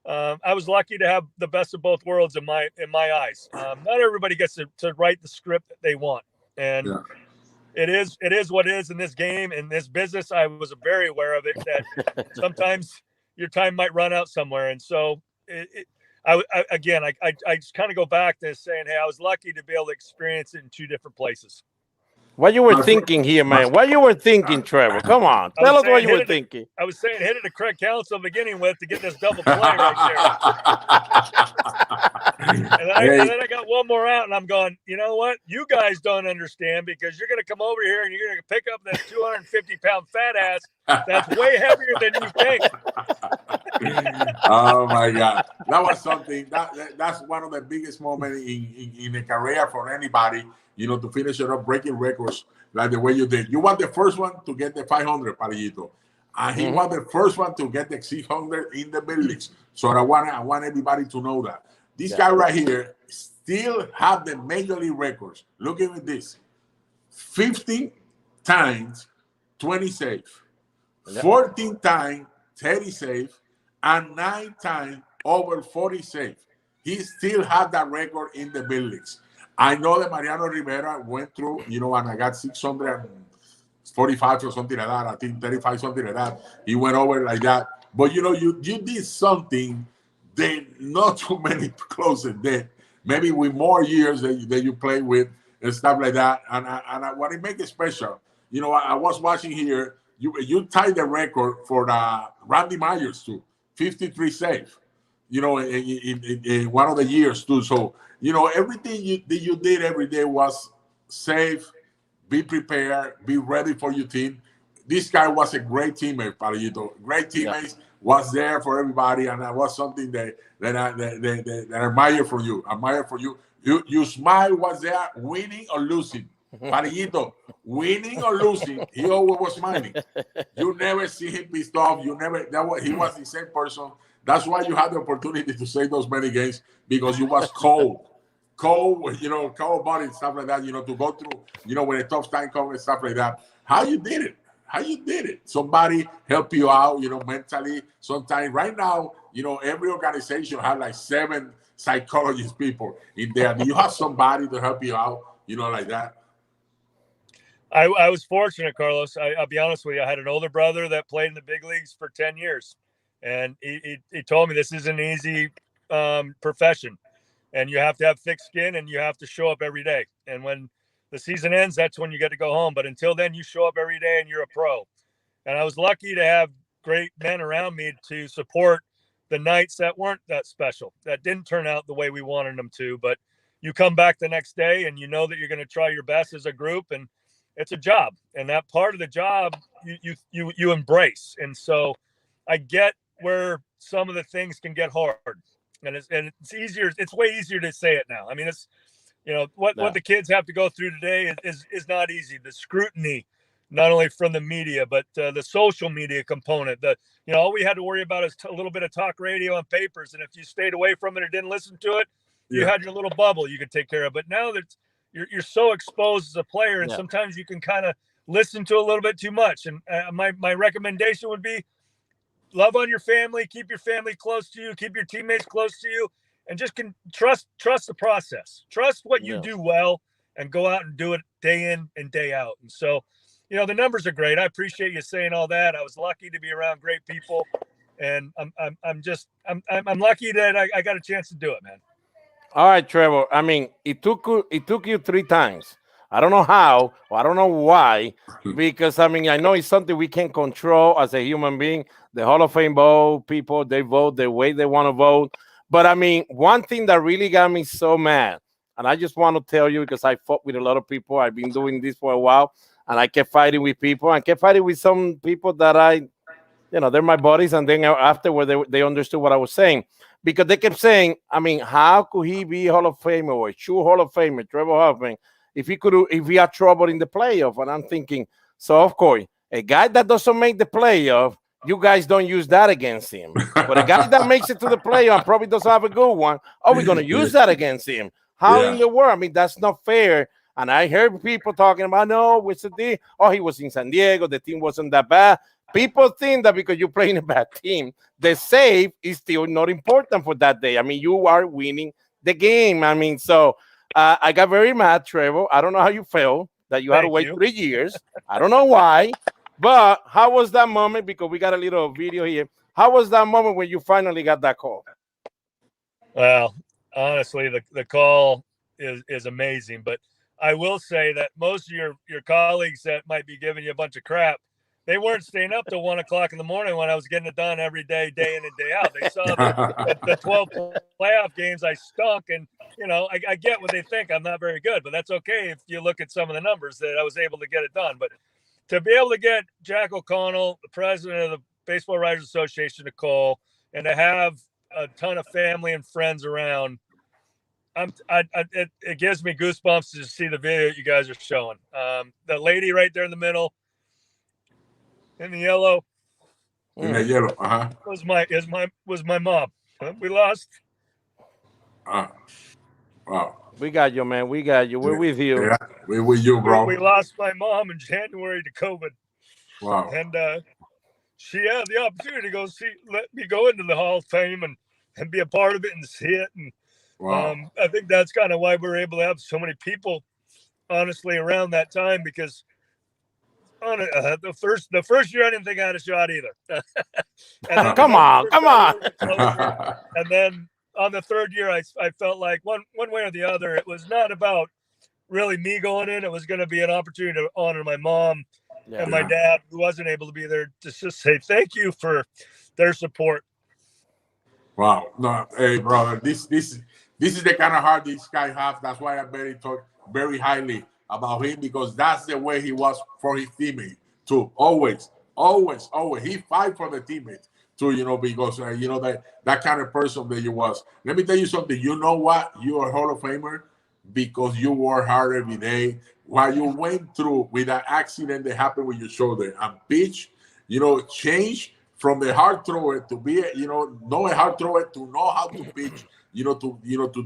I was lucky to have the best of both worlds in my eyes. Not everybody gets to write the script that they want, and it is what it is in this game, in this business. I was very aware of it, that sometimes your time might run out somewhere, and so I just kind of go back to saying, hey, I was lucky to be able to experience it in 2 different places. What you were thinking here, man? What you were thinking, Trevor? Come on, tell us what you were thinking. I was saying hit it to Craig Counsell beginning with to get this double play right there. And then I got one more out, and I'm going, you know what? You guys don't understand because you're going to come over here and you're going to pick up that 250-pound fat ass that's way heavier than you think. Oh my God, that was something. That's one of the biggest moments in a career for anybody. You know, to finish it up, breaking records like the way you did. You want the first one to get the 500, Palillito. And he was the first one to get the 600 in the big leagues. So I want everybody to know that. This guy right here still have the major league records. Look at this. 50 times 20 save, 14 times 30 save, and 9 times over 40 save. He still have that record in the big leagues. I know that Mariano Rivera went through, you know, and I got 645 or something like that. I think 35, something like that. He went over like that. But, you know, you did something that not too many closers did. Maybe with more years that you play with and stuff like that. And what it makes it special, you know, I was watching here, you tied the record for Randy Myers too, 53 save, you know, in one of the years too. So, you know, everything you did every day was safe, be prepared, be ready for your team. This guy was a great teammate, Palillito. Great teammates, was there for everybody, and that was something that I admire for you. Your smile was there, winning or losing. Palillito, winning or losing, he always was smiling. You never see him pissed off. He was the same person. That's why you had the opportunity to say those many games, because you was cold, you know, cold body and stuff like that, you know, to go through, you know, when a tough time comes and stuff like that. How you did it? Somebody help you out, you know, mentally. Sometimes right now, you know, every organization has like 7 psychologist people in there. Do you have somebody to help you out, you know, like that? I was fortunate, Carlos. I'll be honest with you. I had an older brother that played in the big leagues for 10 years. And he told me this is an easy profession. And you have to have thick skin and you have to show up every day. And when the season ends, that's when you get to go home. But until then, you show up every day and you're a pro. And I was lucky to have great men around me to support the nights that weren't that special, that didn't turn out the way we wanted them to. But you come back the next day and you know that you're going to try your best as a group, and it's a job. And that part of the job you embrace. And so I get where some of the things can get hard. And it's easier. It's way easier to say it now. I mean, it's, you know, what the kids have to go through today is not easy. The scrutiny, not only from the media, but the social media component. You know, all we had to worry about is a little bit of talk radio and papers. And if you stayed away from it or didn't listen to it, you had your little bubble you could take care of. But now that you're so exposed as a player, and sometimes you can kind of listen to a little bit too much. And my recommendation would be, love on your family, keep your family close to you, keep your teammates close to you, and just trust the process. Trust what you do well, and go out and do it day in and day out. And so, you know, the numbers are great. I appreciate you saying all that. I was lucky to be around great people, and I'm lucky that I got a chance to do it, man. All right, Trevor. I mean, it took you 3 times. I don't know how, or I don't know why, because, I mean, I know it's something we can control as a human being. The Hall of Fame vote, people, they vote the way they want to vote. But, I mean, one thing that really got me so mad, and I just want to tell you, because I fought with a lot of people. I've been doing this for a while, and I kept fighting with people. I kept fighting with some people that they're my buddies, and then afterward, they understood what I was saying. Because they kept saying, I mean, how could he be Hall of Famer or a true Hall of Famer, Trevor Hoffman, if he had trouble in the playoff? And I'm thinking, so of course, a guy that doesn't make the playoff, you guys don't use that against him. But a guy that makes it to the playoff probably doesn't have a good one, are we going to use that against him? How in the world? I mean, that's not fair. And I heard people talking about, no, what's the deal? Oh, he was in San Diego. The team wasn't that bad. People think that because you're playing a bad team, the save is still not important for that day. I mean, you are winning the game. I mean, so I got very mad, Trevor. I don't know how you felt that you had to wait 3 years. I don't know why. But how was that moment? Because we got a little video here. How was that moment when you finally got that call? Well, honestly, the call is amazing. But I will say that most of your colleagues that might be giving you a bunch of crap, they weren't staying up till 1 o'clock in the morning when I was getting it done every day, day in and day out. They saw the 12 playoff games I stunk, and I get what they think. I'm not very good, but that's okay if you look at some of the numbers that I was able to get it done. But to be able to get Jack O'Connell, the president of the Baseball Writers Association, to call, and to have a ton of family and friends around, it gives me goosebumps to see the video you guys are showing. The lady right there in the middle, in the yellow, was my mom. We lost. Wow. We got you, man. We got you. We're with you. Yeah, we're with you, bro. We lost my mom in January to COVID. Wow. And she had the opportunity to let me go into the Hall of Fame and be a part of it and see it. And wow. I think that's kind of why we're able to have so many people, honestly, around that time, because the first year I didn't think I had a shot either. Come on. And then on the third year, I felt like one way or the other, it was not about really me going in. It was going to be an opportunity to honor my mom and my dad, who wasn't able to be there, to just say thank you for their support. Wow. No, hey, brother, this is the kind of heart this guy has. That's why I talk very highly about him, because that's the way he was for his teammate too. Always. He fight for the teammates too, because that kind of person that you was. Let me tell you something. You know what? You are a Hall of Famer because you work hard every day. While you went through with that accident that happened with your shoulder and pitch, change from the hard thrower to be, know a hard thrower to know how to pitch, to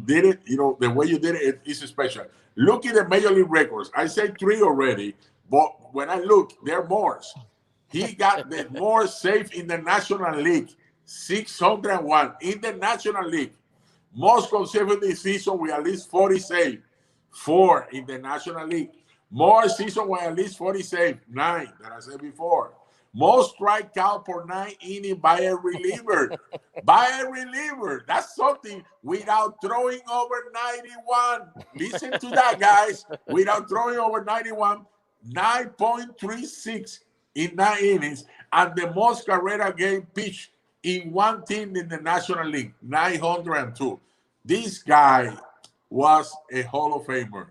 did it, the way you did it is special. Look at the major league records. I said 3 already, but when I look, there are more. He got the more save in the National League, 601 in the National League. Most consecutive season with at least 40 save, 4 in the National League. More season with at least 40 save, 9 that I said before. Most strikeout per 9 innings by a reliever. That's something without throwing over 91. Listen to that, guys. Without throwing over 91, 9.36 in 9 innings, and the most carrera game pitched in one team in the National League, 902. This guy was a Hall of Famer,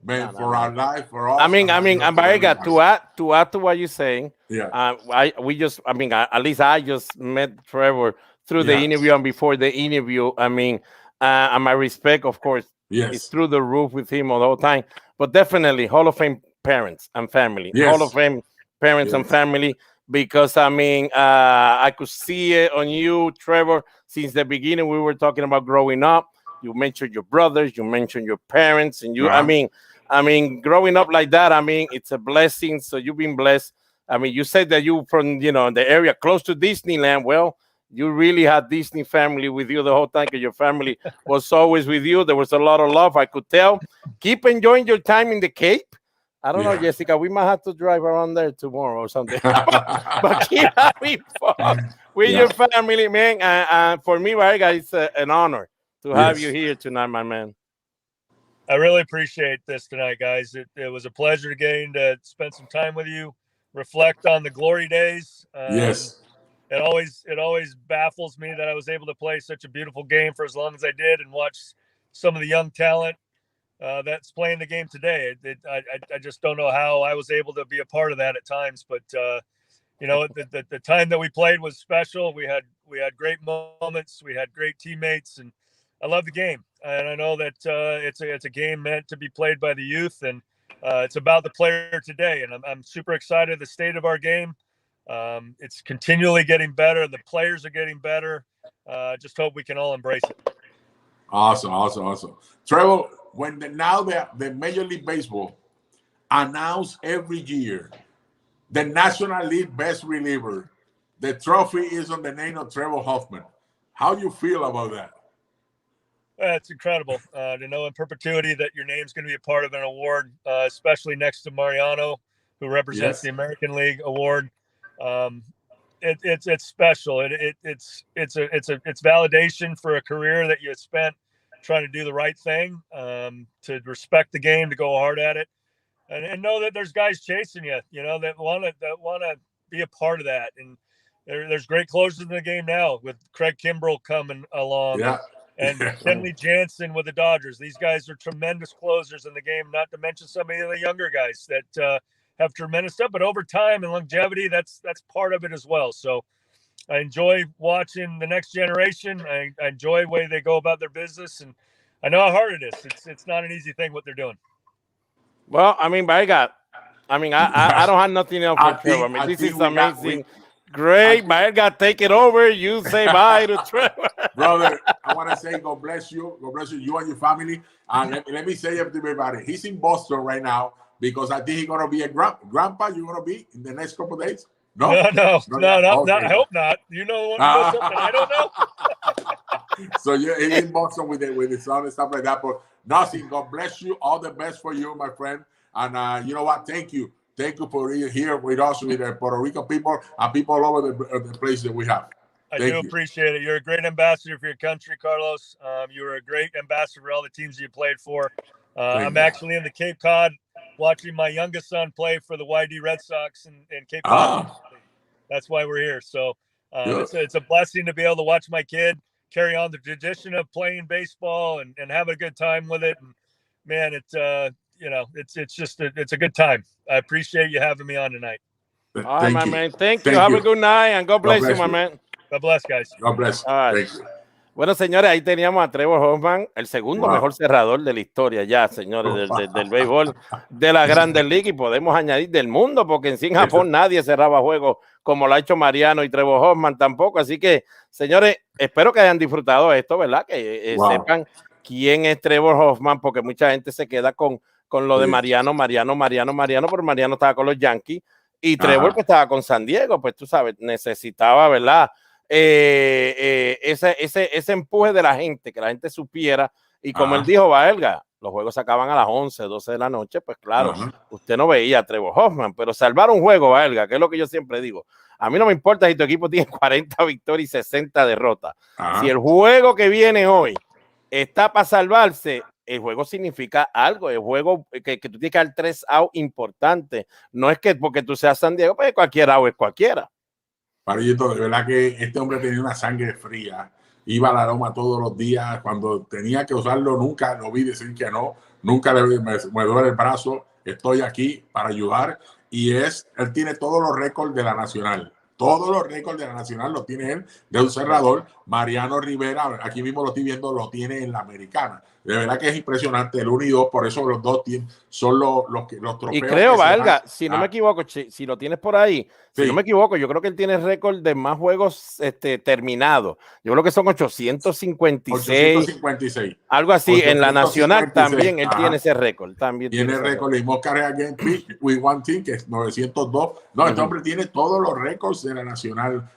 man, for our life, for us. I mean, Baerga, to add to what you're saying, yeah. At least I just met Trevor through the interview and before the interview. And my respect, of course, is through the roof with him all the whole time. But definitely Hall of Fame parents and family. Hall of Fame parents and family, because I could see it on you, Trevor, since the beginning. We were talking about growing up. You mentioned your brothers, you mentioned your parents, and you, growing up like that, it's a blessing. So you've been blessed. You said that you from, the area close to Disneyland. Well, you really had Disney family with you the whole time, because your family was always with you. There was a lot of love, I could tell. Keep enjoying your time in the Cape. I don't know, Jessica, we might have to drive around there tomorrow or something. but keep having fun with your family, man. And for me, Baerga, it's an honor to have you here tonight, my man. I really appreciate this tonight, guys. It was a pleasure again to spend some time with you, reflect on the glory days. It always baffles me that I was able to play such a beautiful game for as long as I did and watch some of the young talent that's playing the game today. I just don't know how I was able to be a part of that at times, but the time that we played was special. We had great moments. We had great teammates, and I love the game. And I know that it's a game meant to be played by the youth, and it's about the player today. And I'm super excited. The state of our game, it's continually getting better. The players are getting better. Just hope we can all embrace it. Awesome. Trevor, when the Major League Baseball announce every year the National League best reliever, the trophy is on the name of Trevor Hoffman. How do you feel about that? It's incredible to know in perpetuity that your name's going to be a part of an award, especially next to Mariano, who represents the American League award. It's special. It's validation for a career that you spent trying to do the right thing, to respect the game, to go hard at it, and know that there's guys chasing you, that want to be a part of that. And there's great closers in the game now with Craig Kimbrell coming along. Yeah. And Kenley Jansen with the Dodgers. These guys are tremendous closers in the game, not to mention some of the younger guys that have tremendous stuff. But over time and longevity, that's part of it as well. So I enjoy watching the next generation. I enjoy the way they go about their business. And I know how hard it is. It's not an easy thing what they're doing. Well, I mean, I don't have nothing else for Trevor. I mean, this is amazing. Great. Baerga, take it over. You say bye to Trevor. Brother, I want to say God bless you. God bless you and your family. And let me say to everybody, he's in Boston right now because I think he's going to be a grandpa. You're going to be in the next couple of days? No. Okay. I hope not. You know something I don't know. So yeah, he's in Boston with his son and stuff like that. But nothing. God bless you. All the best for you, my friend. And you know what? Thank you. Thank you for being here with us, with the Puerto Rico people and people all over the place that we have. I do appreciate it. You're a great ambassador for your country, Carlos. You were a great ambassador for all the teams you played for. I'm actually in the Cape Cod watching my youngest son play for the YD Red Sox in Cape Cod. That's why we're here. So it's a blessing to be able to watch my kid carry on the tradition of playing baseball and having a good time with it. And man, it's a good time. I appreciate you having me on tonight. All right, my man. Thank you. Have a good night and God bless you, my man. God bless, guys. God bless. Thank you. Bueno, señores, ahí teníamos a Trevor Hoffman, el segundo mejor cerrador de la historia ya, señores, del béisbol de las Grandes Ligas, y podemos añadir del mundo, porque en sí en Japón nadie cerraba juegos como lo ha hecho Mariano y Trevor Hoffman tampoco. Así que, señores, espero que hayan disfrutado esto, ¿verdad? Que sepan quién es Trevor Hoffman, porque mucha gente se queda con lo de Mariano, pero Mariano estaba con los Yankees y Trevor que estaba con San Diego, pues tú sabes, necesitaba, ¿verdad? Ese empuje de la gente, que la gente supiera, y como él dijo, Baerga, los juegos se acaban a las 11, 12 de la noche, pues claro, usted no veía a Trevor Hoffman, pero salvar un juego, Baerga, que es lo que yo siempre digo, a mí no me importa si tu equipo tiene 40 victorias y 60 derrotas, si el juego que viene hoy está para salvarse, el juego significa algo, el juego que tú tienes que dar 3 outs importantes, no es que porque tú seas San Diego, pues cualquier out es cualquiera. Palillito, de verdad que este hombre tenía una sangre fría, iba a la loma todos los días, cuando tenía que usarlo nunca lo vi decir que no, nunca me duele el brazo, estoy aquí para ayudar, y él tiene todos los récords de la Nacional, todos los récords de la Nacional los tiene él, de un cerrador. Mariano Rivera, aquí mismo lo estoy viendo, lo tiene en la Americana. De verdad que es impresionante, el 1 y 2, por eso los dos son los trofeos. Y creo, Baerga, si no me equivoco, si lo tienes por ahí, si no me equivoco, yo creo que él tiene récord de más juegos terminados. Yo creo que son 856. Algo así, en la Nacional también él tiene ese récord. Tiene récord de Most Carries Against Pitch with One Team, que es 902. No, este hombre tiene todos los récords de la Nacional.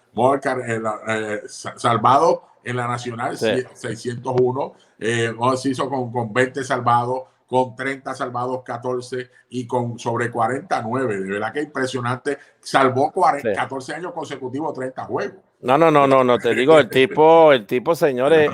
Salvado en la Nacional, 601. Se hizo con 20 salvados, con 30 salvados, 14 y con sobre 49. De verdad que impresionante. Salvó 14 años consecutivos, 30 juegos. No, te digo, el tipo, señores,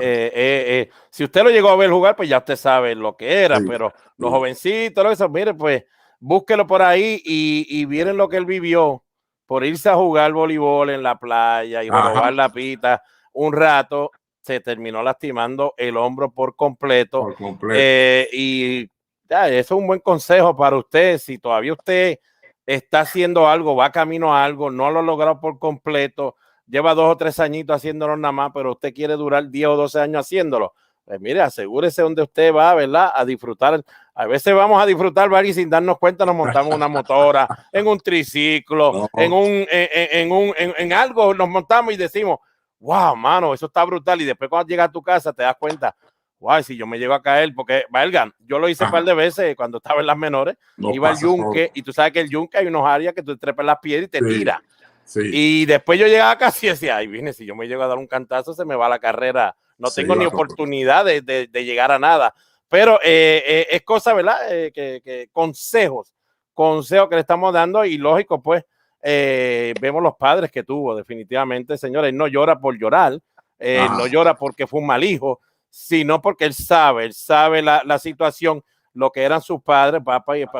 si usted lo llegó a ver jugar, pues ya usted sabe lo que era, pero los jovencitos, eso, mire, pues búsquelo por ahí y miren lo que él vivió por irse a jugar voleibol en la playa y robar la pita un rato. Se terminó lastimando el hombro por completo. Y eso es un buen consejo para usted. Si todavía usted está haciendo algo, va camino a algo, no lo ha logrado por completo, lleva 2 o 3 añitos haciéndolo nada más, pero usted quiere durar 10 o 12 años haciéndolo, pues mire, asegúrese donde usted va, ¿verdad? A disfrutar. A veces vamos a disfrutar, ¿verdad? Y sin darnos cuenta nos montamos una motora, en un triciclo, en algo nos montamos y decimos, wow, mano, eso está brutal. Y después cuando llegas a tu casa te das cuenta, wow, si yo me llego a caer, porque, Baerga, yo lo hice un par de veces cuando estaba en las menores, iba al yunque, y tú sabes que el yunque hay unos áreas que tú trepas las piedras y te tira. Y después yo llegaba casi y decía, ay, vine, si yo me llego a dar un cantazo, se me va la carrera. No tengo ni oportunidad de llegar a nada. Pero es cosa, ¿verdad? Que consejos que le estamos dando, y lógico, pues, vemos los padres que tuvo, definitivamente, señores. No llora por llorar, no llora porque fue un mal hijo, sino porque él sabe la situación, lo que eran sus padres,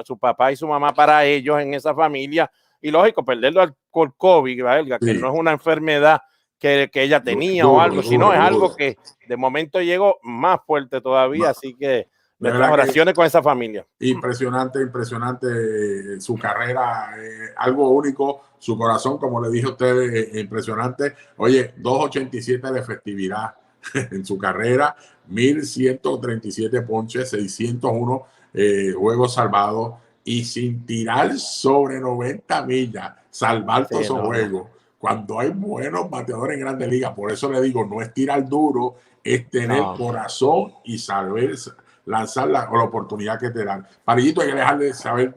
su papá y su mamá para ellos en esa familia, y lógico, perderlo por COVID, Baerga, que no es una enfermedad que ella tenía o algo, sino es algo que de momento llegó más fuerte todavía, así que nuestras oraciones con esa familia. Impresionante su carrera, algo único, su corazón, como le dije a ustedes, impresionante. Oye, 2.87 de efectividad en su carrera, 1.137 ponches, 601 juegos salvados y sin tirar sobre 90 millas, salvar todos esos juegos. Cuando hay buenos bateadores en Grandes Ligas, por eso le digo, no es tirar duro, es tener corazón y saber lanzar la oportunidad que te dan. Palillito, hay que dejarle saber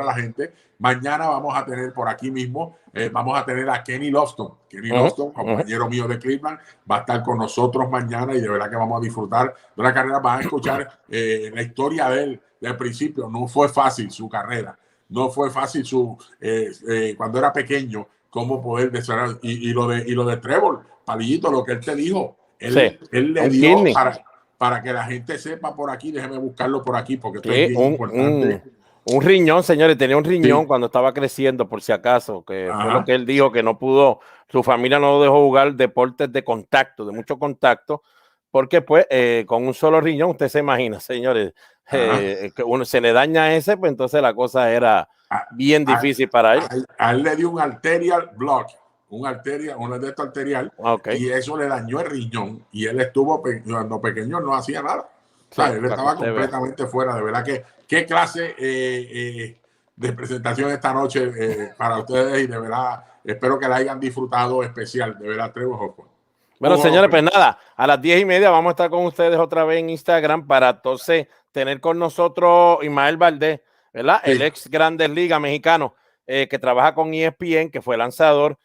a la gente. Mañana vamos a tener por aquí mismo, vamos a tener a Kenny Lofton. Kenny Lofton, compañero mío de Cleveland, va a estar con nosotros mañana y de verdad que vamos a disfrutar de la carrera. Van a escuchar la historia de él del principio. No fue fácil su carrera, no fue fácil cuando era pequeño, cómo poder desarrollar. Y lo de Trevor, Palillito, lo que él te dijo, él le dio para que la gente sepa por aquí. Déjeme buscarlo por aquí porque esto es bien importante. Un riñón, señores, tenía un riñón cuando estaba creciendo, por si acaso, que fue lo que él dijo, que no pudo, su familia no lo dejó jugar deportes de contacto, de mucho contacto, porque pues con un solo riñón, usted se imagina, señores, que uno se le daña ese, pues entonces la cosa era bien difícil para él. A él le dio un arterial block, un de esto arterial, y eso le dañó el riñón, y él estuvo, cuando pequeño no hacía nada. O sea, él estaba completamente fuera. De verdad que qué clase de presentación esta noche para ustedes, y de verdad espero que la hayan disfrutado especial. De verdad, Trevor Hoffman. Bueno, señores, pues nada, a las 10:30 vamos a estar con ustedes otra vez en Instagram para entonces tener con nosotros Ismael Valdés, ¿verdad? El ex Grandes Ligas mexicano que trabaja con ESPN, que fue lanzador.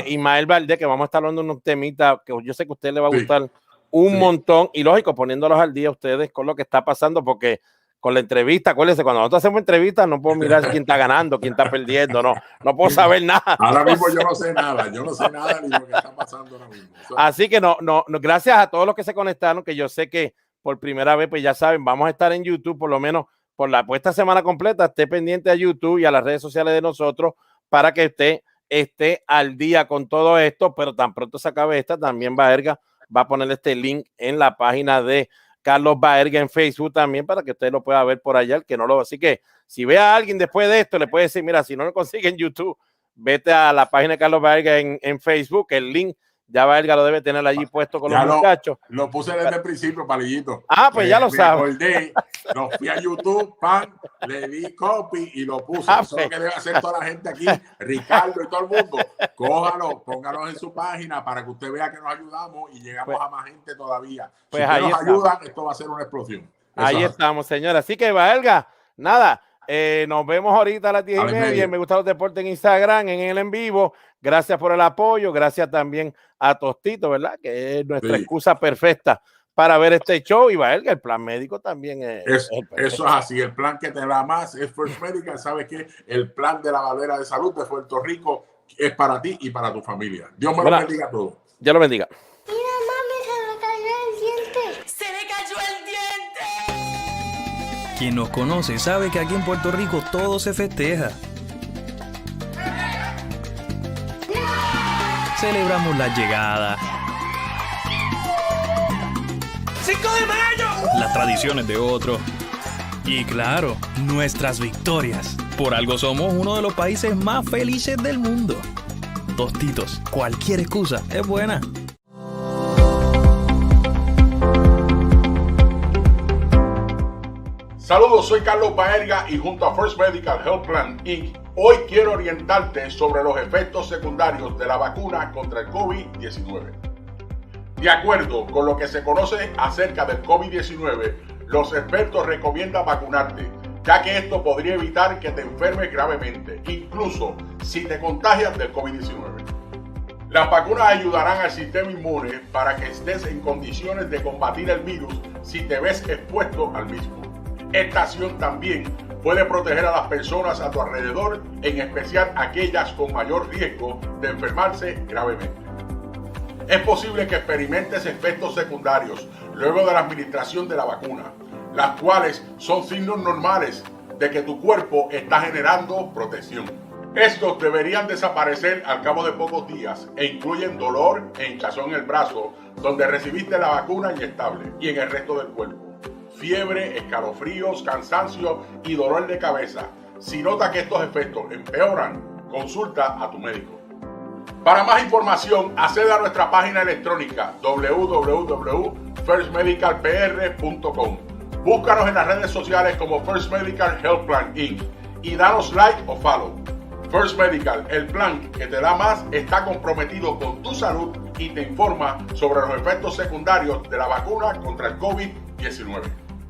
Ismael Valdés, que vamos a estar hablando de unos temitas que yo sé que a usted le va a gustar un montón, y lógico, poniéndolos al día ustedes con lo que está pasando, porque con la entrevista, acuérdense, cuando nosotros hacemos entrevistas no puedo mirar quién está ganando, quién está perdiendo, no puedo saber nada. Ahora mismo yo no sé nada ni lo que está pasando ahora mismo. Así que gracias a todos los que se conectaron, que yo sé que por primera vez, pues ya saben, vamos a estar en YouTube, por lo menos por esta semana completa, esté pendiente a YouTube y a las redes sociales de nosotros para que usted esté al día con todo esto, pero tan pronto se acabe esta, también Baerga va a poner este link en la página de Carlos Baerga en Facebook también para que usted lo pueda ver por allá, el que no lo. Así que si ve a alguien después de esto, le puede decir, mira, si no lo consigue en YouTube, vete a la página de Carlos Baerga en Facebook, el link ya Baerga lo debe tener allí puesto con los muchachos. Lo puse desde el principio, Palillito. Pues ya lo sabes. Lo fui a YouTube, le di copy y lo puse. Eso es lo que debe hacer toda la gente aquí, Ricardo y todo el mundo. Cójalo, póngalos en su página para que usted vea que nos ayudamos y llegamos a más gente todavía. Pues si nos ayudan, esto va a ser una explosión. Ahí estamos, señora. Así que Baerga, nada. Nos vemos ahorita a las 10:30. Me Gustan Los Deportes en Instagram, en el en vivo. Gracias por el apoyo. Gracias también a Tostito, ¿verdad? Que es nuestra excusa perfecta para ver este show. Y Baerga, el plan médico también eso es así. El plan que te da más es First Medical. Sabes que el plan de la Valera de Salud de Puerto Rico es para ti y para tu familia. Dios me lo bendiga a todos. Dios lo bendiga. Mira, mami, se me cayó el diente. Se le cayó el diente. Quien nos conoce sabe que aquí en Puerto Rico todo se festeja. Celebramos la llegada, 5 de mayo, las tradiciones de otros y claro, nuestras victorias. Por algo somos uno de los países más felices del mundo. Tostitos, cualquier excusa es buena. Saludos, soy Carlos Baerga y junto a First Medical Health Plan Inc. hoy quiero orientarte sobre los efectos secundarios de la vacuna contra el COVID-19. De acuerdo con lo que se conoce acerca del COVID-19, los expertos recomiendan vacunarte, ya que esto podría evitar que te enfermes gravemente, incluso si te contagias del COVID-19. Las vacunas ayudarán al sistema inmune para que estés en condiciones de combatir el virus si te ves expuesto al mismo. Esta acción también puede proteger a las personas a tu alrededor, en especial aquellas con mayor riesgo de enfermarse gravemente. Es posible que experimentes efectos secundarios luego de la administración de la vacuna, las cuales son signos normales de que tu cuerpo está generando protección. Estos deberían desaparecer al cabo de pocos días e incluyen dolor e hinchazón en el brazo donde recibiste la vacuna inyectable y en el resto del cuerpo, fiebre, escalofríos, cansancio y dolor de cabeza. Si nota que estos efectos empeoran, consulta a tu médico. Para más información, acceda a nuestra página electrónica www.firstmedicalpr.com. Búscanos en las redes sociales como First Medical Health Plan Inc. y danos like o follow. First Medical, el plan que te da más, está comprometido con tu salud y te informa sobre los efectos secundarios de la vacuna contra el COVID-19.